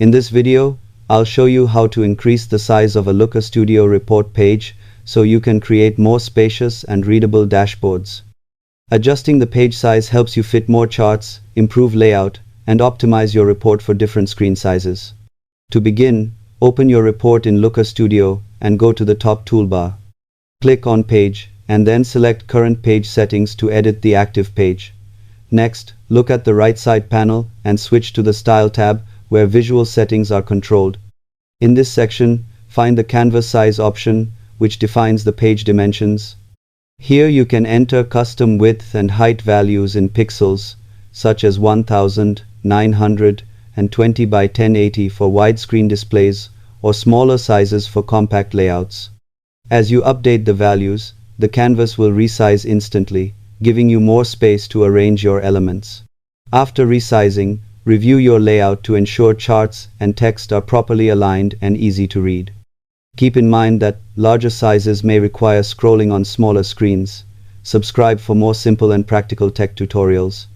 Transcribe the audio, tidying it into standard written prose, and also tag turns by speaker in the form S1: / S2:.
S1: In this video, I'll show you how to increase the size of a Looker Studio report page so you can create more spacious and readable dashboards. Adjusting the page size helps you fit more charts, improve layout, and optimize your report for different screen sizes. To begin, open your report in Looker Studio and go to the top toolbar. Click on Page, and then select Current Page Settings to edit the active page. Next, look at the right side panel and switch to the Style tab, where visual settings are controlled. In this section, find the Canvas Size option, which defines the page dimensions. Here you can enter custom width and height values in pixels, such as 1920 by 1080 for widescreen displays, or smaller sizes for compact layouts. As you update the values, the canvas will resize instantly, giving you more space to arrange your elements. After resizing, review your layout to ensure charts and text are properly aligned and easy to read. Keep in mind that larger sizes may require scrolling on smaller screens. Subscribe for more simple and practical tech tutorials.